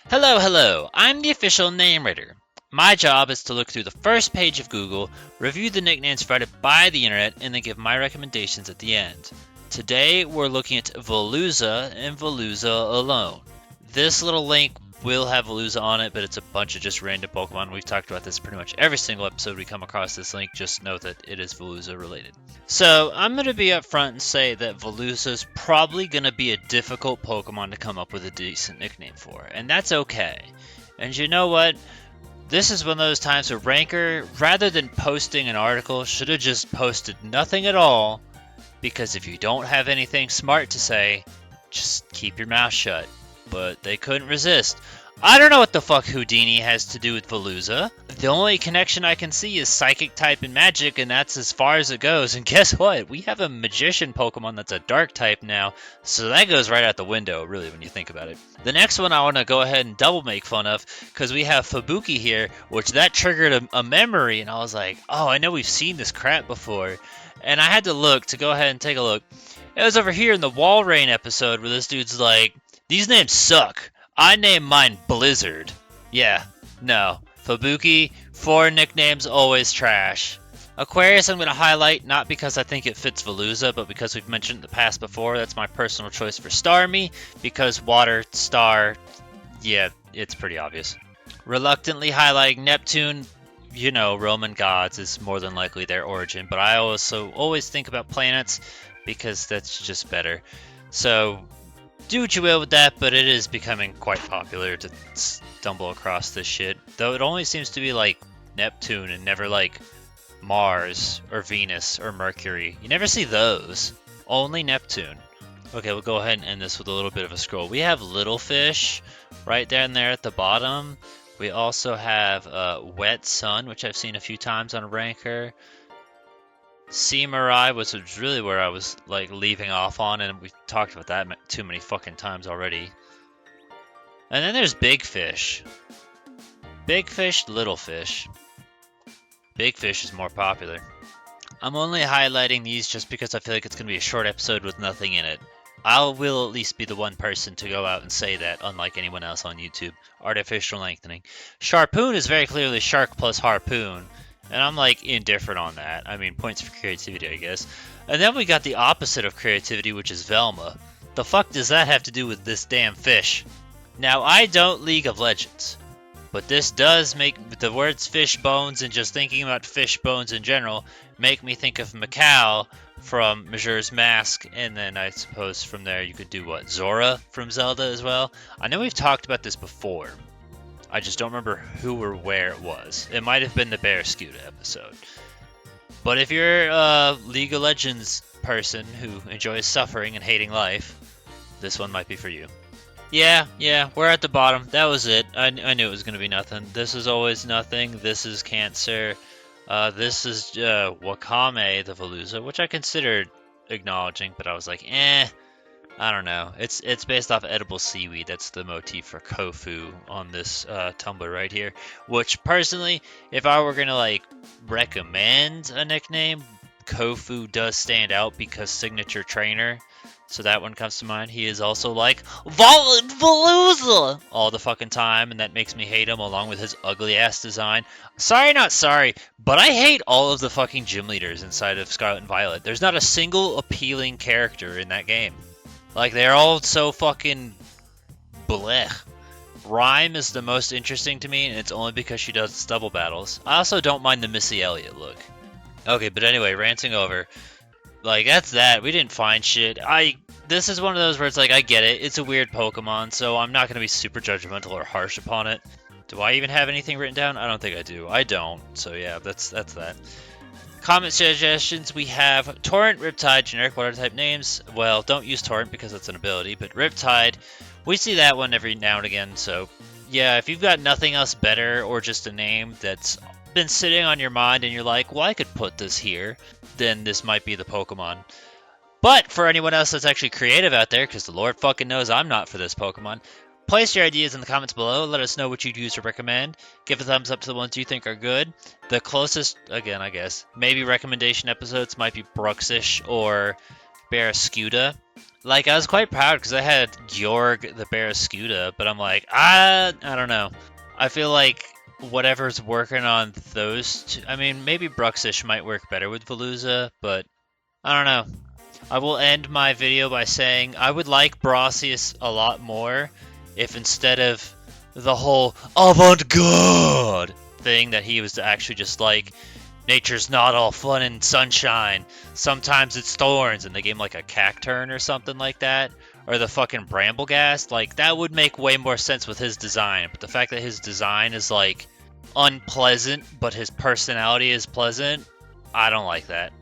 Hello, I'm the official name writer. My job is to look through the first page of Google, review the nicknames provided by the internet, and then give my recommendations at the end. Today, we're looking at Veluza and Veluza alone. This little link will have Veluza on it, but it's a bunch of just random Pokemon. We've talked about this pretty much every single episode we come across this link. Just know that it is Veluza related. So, I'm going to be upfront and say that Veluza is probably going to be a difficult Pokemon to come up with a decent nickname for, and that's okay. And you know what? This is one of those times where Ranker, rather than posting an article, should have just posted nothing at all, because if you don't have anything smart to say, just keep your mouth shut. But they couldn't resist. I don't know what the fuck Houdini has to do with Veluza. The only connection I can see is Psychic type and Magic, and that's as far as it goes. And guess what? We have a Magician Pokemon that's a Dark type now, so that goes right out the window, really, when you think about it. The next one I want to go ahead and double make fun of, because we have Fubuki here, which that triggered a memory, and I was like, oh, I know we've seen this crap before. And I had to look to go ahead and take a look. It was over here in the Walrein episode where this dude's like, these names suck. I named mine Blizzard. Yeah, no. Fubuki, 4 nicknames, always trash. Aquarius I'm going to highlight, not because I think it fits Veluza, but because we've mentioned it in the past before. That's my personal choice for Starmie, because water, star, yeah, it's pretty obvious. Reluctantly highlighting Neptune, you know, Roman gods is more than likely their origin, but I also always think about planets, because that's just better. So, do what you will with that, but it is becoming quite popular to stumble across this shit. Though it only seems to be like Neptune and never like Mars or Venus or Mercury. You never see those. Only Neptune. Okay, we'll go ahead and end this with a little bit of a scroll. We have Little Fish right down there at the bottom. We also have Wet Sun, which I've seen a few times on Ranker. Seamurai was really where I was like leaving off on, and we talked about that too many fucking times already. And then there's Big Fish. Big Fish, Little Fish. Big Fish is more popular. I'm only highlighting these just because I feel like it's going to be a short episode with nothing in it. I will at least be the one person to go out and say that, unlike anyone else on YouTube. Artificial lengthening. Sharpoon is very clearly Shark plus Harpoon. And I'm like indifferent on that. I mean, points for creativity, I guess. And then we got the opposite of creativity, which is Velma. The fuck does that have to do with this damn fish? Now, I don't League of Legends, but this does make the words fish bones and just thinking about fish bones in general make me think of Mikau from Majora's Mask, and then I suppose from there you could do what? Zora from Zelda as well? I know we've talked about this before. I just don't remember who or where it was. It might have been the Barraskewda episode. But if you're a League of Legends person who enjoys suffering and hating life, this one might be for you. Yeah, we're at the bottom. That was it. I knew it was going to be nothing. This is always nothing. This is Cancer. This is Wakame, the Veluza, which I considered acknowledging, but I was like, I don't know. It's based off edible seaweed. That's the motif for Kofu on this Tumblr right here. Which, personally, if I were going to, like, recommend a nickname, Kofu does stand out because signature trainer. So that one comes to mind. He is also like, Veluza! All the fucking time, and that makes me hate him along with his ugly-ass design. Sorry, not sorry, but I hate all of the fucking gym leaders inside of Scarlet and Violet. There's not a single appealing character in that game. Like, they're all so fucking blech. Rhyme is the most interesting to me, and it's only because she does double battles. I also don't mind the Missy Elliott look. Okay, but anyway, ranting over. Like, that's that. We didn't find shit. This is one of those where it's like, I get it. It's a weird Pokemon, so I'm not going to be super judgmental or harsh upon it. Do I even have anything written down? I don't think I do. I don't. So yeah, that's that. Comment suggestions, we have Torrent, Riptide, generic water type names. Well, don't use Torrent because it's an ability, but Riptide, we see that one every now and again, so yeah, if you've got nothing else better or just a name that's been sitting on your mind and you're like, well, I could put this here, then this might be the Pokemon. But for anyone else that's actually creative out there, because the Lord fucking knows I'm not for this Pokemon, place your ideas in the comments below. Let us know what you'd use or recommend. Give a thumbs up to the ones you think are good. The closest, again, I guess, maybe recommendation episodes might be Bruxish or Barraskewda. Like, I was quite proud because I had Georg the Barraskewda, but I'm like, I don't know. I feel like whatever's working on those two, I mean, maybe Bruxish might work better with Veluza, but I don't know. I will end my video by saying I would like Brassius a lot more if instead of the whole avant-garde thing that he was actually just like, nature's not all fun and sunshine. Sometimes it's thorns, and they gave him like a cacturn or something like that. Or the fucking Brambleghast. Like, that would make way more sense with his design. But the fact that his design is like unpleasant, but his personality is pleasant, I don't like that.